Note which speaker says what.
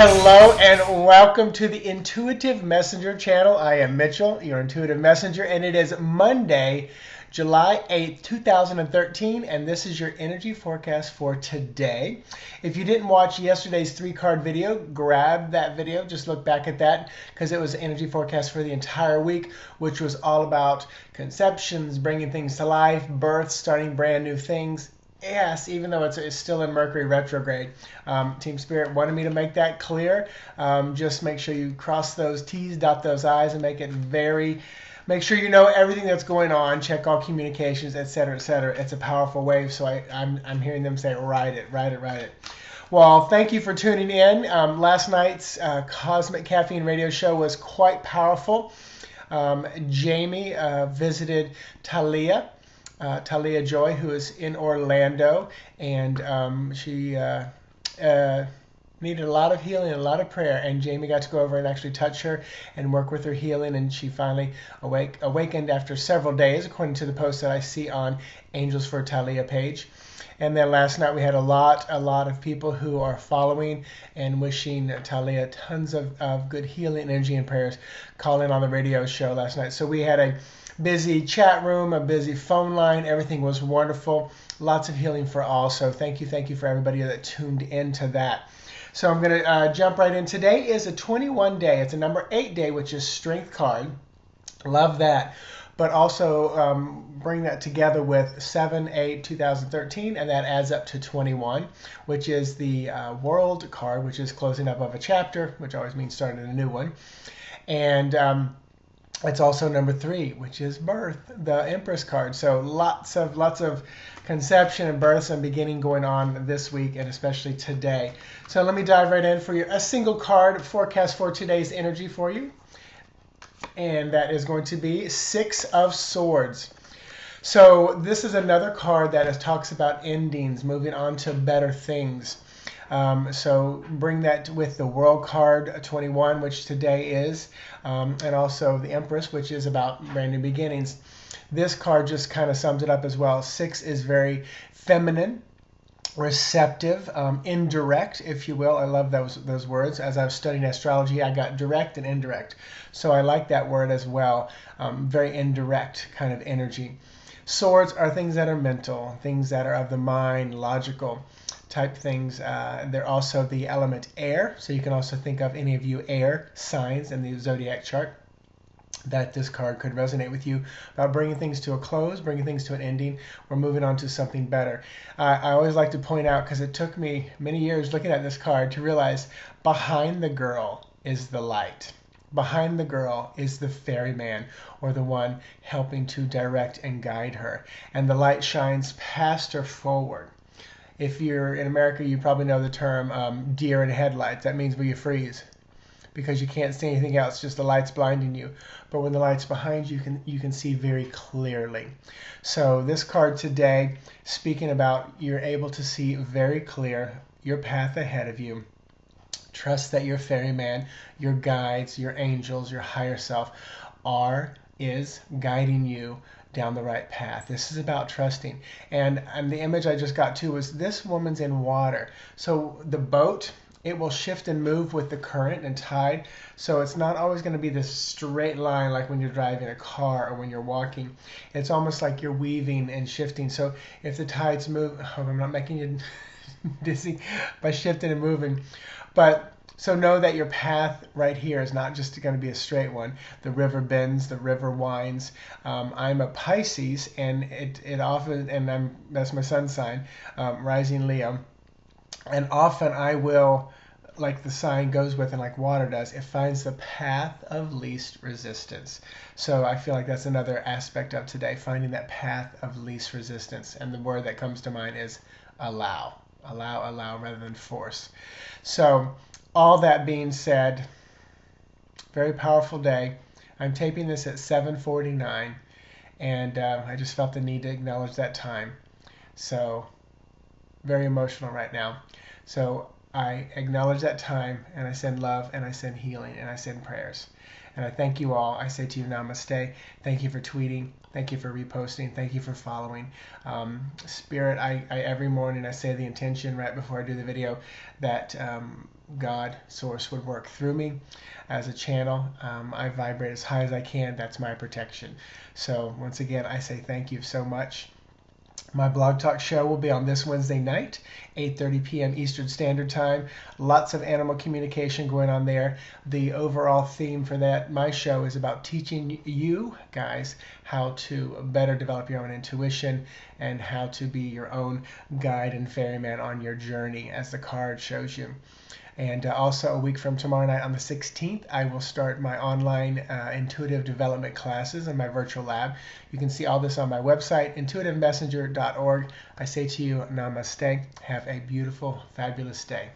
Speaker 1: Hello and welcome to the Intuitive Messenger channel. I am Mitchell, your Intuitive Messenger, and it is Monday, July 8th, 2013, and this is your energy forecast for today. If you didn't watch yesterday's 3-card video, grab that video. Just look back at that because it was an energy forecast for the entire week, which was all about conceptions, bringing things to life, births, starting brand new things. Yes, even though it's still in Mercury retrograde. Team Spirit wanted me to make that clear. Just make sure you cross those T's, dot those I's, and make sure you know everything that's going on. Check all communications, etc., etc. It's a powerful wave, so I'm hearing them say, write it. Well, thank you for tuning in. Last night's Cosmic Caffeine radio show was quite powerful. Jamie visited Talia. Talia Joy, who is in Orlando, and she needed a lot of healing, a lot of prayer, and Jamie got to go over and actually touch her and work with her healing, and she finally awakened after several days, according to the post that I see on Angels for Talia page. And then last night we had a lot of people who are following and wishing Talia tons of good healing energy and prayers calling on the radio show last night. So we had a busy chat room, a busy phone line. Everything was wonderful. Lots of healing for all. So thank you for everybody that tuned into that. So I'm going to jump right in. Today is a 21 day. It's a number 8 day, which is Strength card. Love that. But also bring that together with 7/8/2013, and that adds up to 21, which is the World card, which is closing up of a chapter, which always means starting a new one. And it's also number 3, which is birth, the Empress card. So lots of conception and births and beginning going on this week, and especially today. So let me dive right in for you. A single card forecast for today's energy for you. And that is going to be 6 of Swords. So this is another card that talks about endings, moving on to better things. So bring that with the World card 21, which today is, and also the Empress, which is about brand new beginnings. This card just kind of sums it up as well. 6 is very feminine, receptive, indirect, if you will. I love those words. As I was studying astrology, I got direct and indirect. So I like that word as well. Very indirect kind of energy. Swords are things that are mental, things that are of the mind, logical type things. They're also the element air. So you can also think of any of you air signs in the zodiac chart, that this card could resonate with you about bringing things to a close, bringing things to an ending, or moving on to something better. I always like to point out, because it took me many years looking at this card to realize behind the girl is the light. Behind the girl is the ferryman, or the one helping to direct and guide her. And the light shines past her forward. If you're in America, you probably know the term deer in headlights. That means where you freeze, because you can't see anything else, just the light's blinding you. But when the light's behind you, you can see very clearly. So this card today, speaking about you're able to see very clear your path ahead of you. Trust that your ferryman, your guides, your angels, your higher self is guiding you down the right path. This is about trusting. And the image I just got too was this woman's in water. So the boat, it will shift and move with the current and tide. So it's not always going to be this straight line like when you're driving a car or when you're walking. It's almost like you're weaving and shifting. So if the tides move, I hope I'm not making you dizzy by shifting and moving. But so know that your path right here is not just going to be a straight one. The river bends, the river winds. I'm a Pisces, and it often, and that's my sun sign, rising Leo. And often I will, like the sign goes with and like water does, it finds the path of least resistance. So I feel like that's another aspect of today, finding that path of least resistance. And the word that comes to mind is allow. Allow rather than force. So all that being said, very powerful day. I'm taping this at 7:49, and I just felt the need to acknowledge that time. So very emotional right now. So I acknowledge that time, and I send love, and I send healing, and I send prayers. And I thank you all. I say to you, namaste. Thank you for tweeting. Thank you for reposting. Thank you for following. Spirit, I every morning I say the intention right before I do the video that God, Source, would work through me as a channel. I vibrate as high as I can. That's my protection. So once again, I say thank you so much. My Blog Talk show will be on this Wednesday night, 8:30 p.m. Eastern Standard Time. Lots of animal communication going on there. The overall theme for that, my show, is about teaching you guys how to better develop your own intuition and how to be your own guide and ferryman on your journey, as the card shows you. And also a week from tomorrow night on the 16th, I will start my online intuitive development classes in my virtual lab. You can see all this on my website, intuitivemessenger.org. I say to you, namaste. Have a beautiful, fabulous day.